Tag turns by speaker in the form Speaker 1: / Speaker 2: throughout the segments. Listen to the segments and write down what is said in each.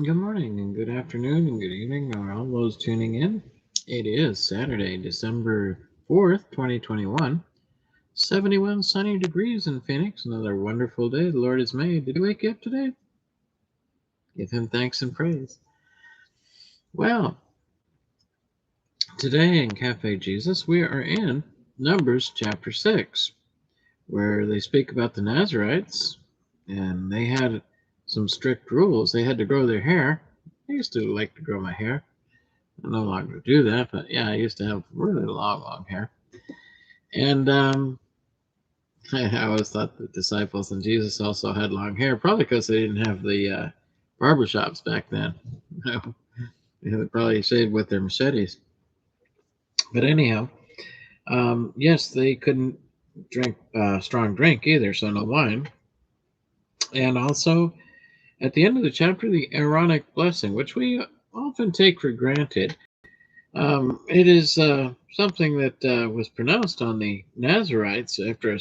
Speaker 1: Good morning and good afternoon and good evening, or all those tuning in. It is Saturday, December 4th, 2021. 71 sunny degrees in Phoenix. Another wonderful day the Lord has made. Did you wake up today? Give Him thanks and praise. Well, today in Cafe Jesus, we are in Numbers chapter 6, where they speak about the Nazarites, and they had some strict rules. They had to grow their hair. I used to like to grow my hair. I no longer do that, but yeah, I used to have really long hair. And I always thought the disciples and Jesus also had long hair, probably because they didn't have the barbershops back then. They probably shaved with their machetes. But anyhow, yes, they couldn't drink strong drink either, so no wine. And also, at the end of the chapter, the Aaronic blessing, which we often take for granted. It is something that was pronounced on the Nazarites after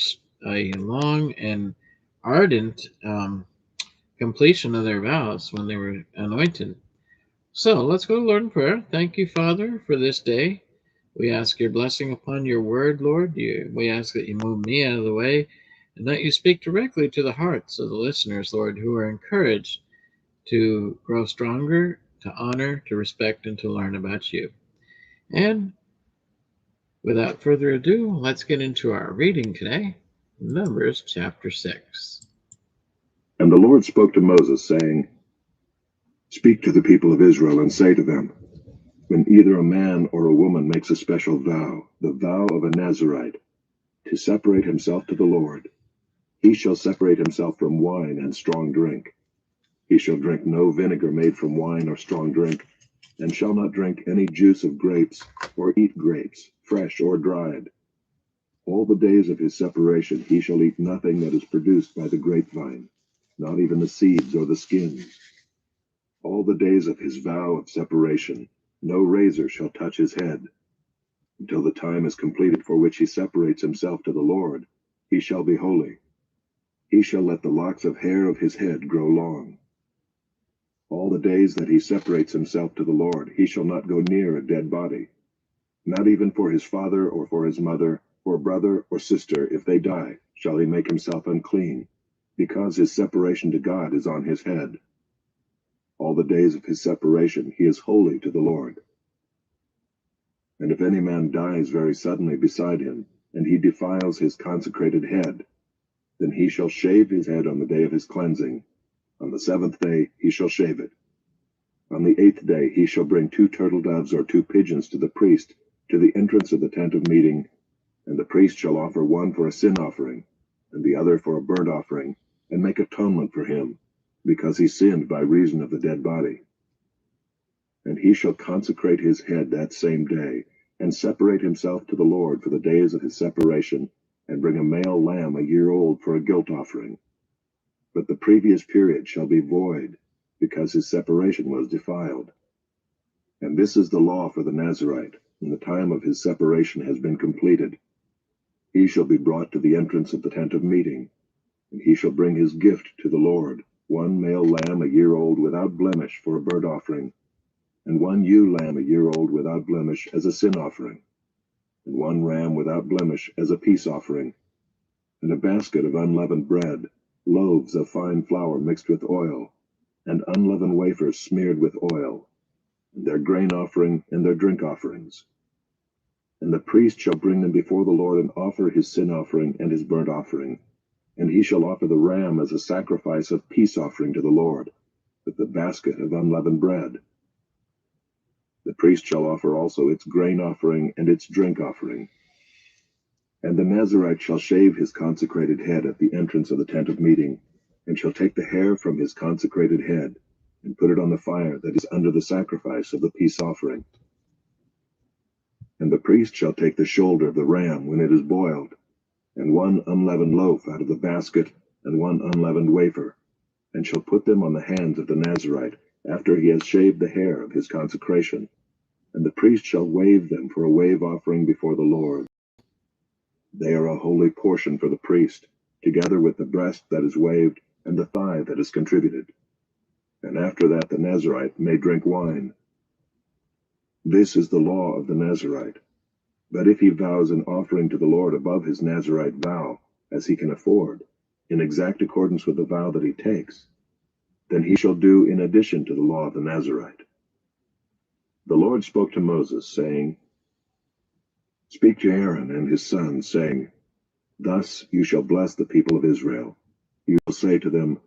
Speaker 1: a long and ardent completion of their vows when they were anointed. So let's go to Lord in prayer. Thank you, Father, for this day. We ask your blessing upon your word, Lord. We ask that you move me out of the way and that you speak directly to the hearts of the listeners, Lord, who are encouraged to grow stronger, to honor, to respect, and to learn about you. And without further ado, let's get into our reading today, Numbers chapter 6.
Speaker 2: And the Lord spoke to Moses, saying, Speak to the people of Israel and say to them, when either a man or a woman makes a special vow, the vow of a Nazarite, to separate himself to the Lord, he shall separate himself from wine and strong drink. He shall drink no vinegar made from wine or strong drink, and shall not drink any juice of grapes, or eat grapes, fresh or dried. All the days of his separation he shall eat nothing that is produced by the grapevine, not even the seeds or the skins. All the days of his vow of separation, no razor shall touch his head. Until the time is completed for which he separates himself to the Lord, he shall be holy. He shall let the locks of hair of his head grow long. All the days that he separates himself to the Lord, he shall not go near a dead body, not even for his father or for his mother, or brother or sister, if they die, shall he make himself unclean, because his separation to God is on his head. All the days of his separation he is holy to the Lord. And if any man dies very suddenly beside him, and he defiles his consecrated head, then he shall shave his head on the day of his cleansing. On the 7th day he shall shave it. On the 8th day he shall bring 2 turtle doves or 2 pigeons to the priest, to the entrance of the tent of meeting, and the priest shall offer one for a sin offering, and the other for a burnt offering, and make atonement for him, because he sinned by reason of the dead body. And he shall consecrate his head that same day, and separate himself to the Lord for the days of his separation, and bring a male lamb a year old for a guilt offering. But the previous period shall be void, because his separation was defiled. And this is the law for the Nazarite, when the time of his separation has been completed. He shall be brought to the entrance of the tent of meeting, and he shall bring his gift to the Lord, one male lamb a year old without blemish for a burnt offering, and one ewe lamb a year old without blemish as a sin offering, and one ram without blemish as a peace offering, and a basket of unleavened bread, loaves of fine flour mixed with oil, and unleavened wafers smeared with oil, and their grain offering and their drink offerings. And the priest shall bring them before the Lord and offer his sin offering and his burnt offering, and he shall offer the ram as a sacrifice of peace offering to the Lord, with the basket of unleavened bread. The priest shall offer also its grain offering and its drink offering. And the Nazarite shall shave his consecrated head at the entrance of the tent of meeting, and shall take the hair from his consecrated head, and put it on the fire that is under the sacrifice of the peace offering. And the priest shall take the shoulder of the ram when it is boiled, and one unleavened loaf out of the basket, and one unleavened wafer, and shall put them on the hands of the Nazarite, after he has shaved the hair of his consecration. And the priest shall wave them for a wave offering before the Lord. They are a holy portion for the priest, together with the breast that is waved and the thigh that is contributed. and after that the Nazarite may drink wine. This is the law of the Nazarite. But if he vows an offering to the Lord above his Nazarite vow, as he can afford, in exact accordance with the vow that he takes, then he shall do in addition to the law of the Nazarite. The Lord spoke to Moses, saying, Speak to Aaron and his sons, saying, Thus you shall bless the people of Israel. You will say to them,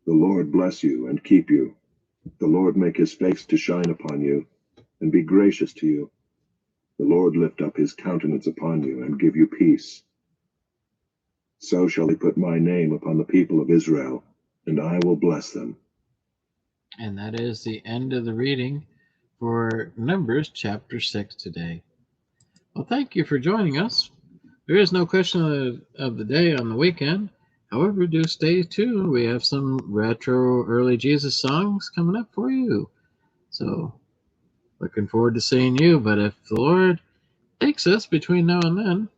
Speaker 2: The Lord bless you and keep you. The Lord make his face to shine upon you, and be gracious to you. The Lord lift up his countenance upon you, and give you peace. So shall he put my name upon the people of Israel, and I will bless them.
Speaker 1: And that is the end of the reading for Numbers chapter 6 today. Well, thank you for joining us. There is no question of the day on the weekend. However, do stay tuned. We have some retro early Jesus songs coming up for you. So, looking forward to seeing you. But if the Lord takes us between now and then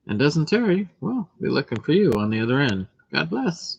Speaker 1: and doesn't tarry, well, we're looking for you on the other end. God bless.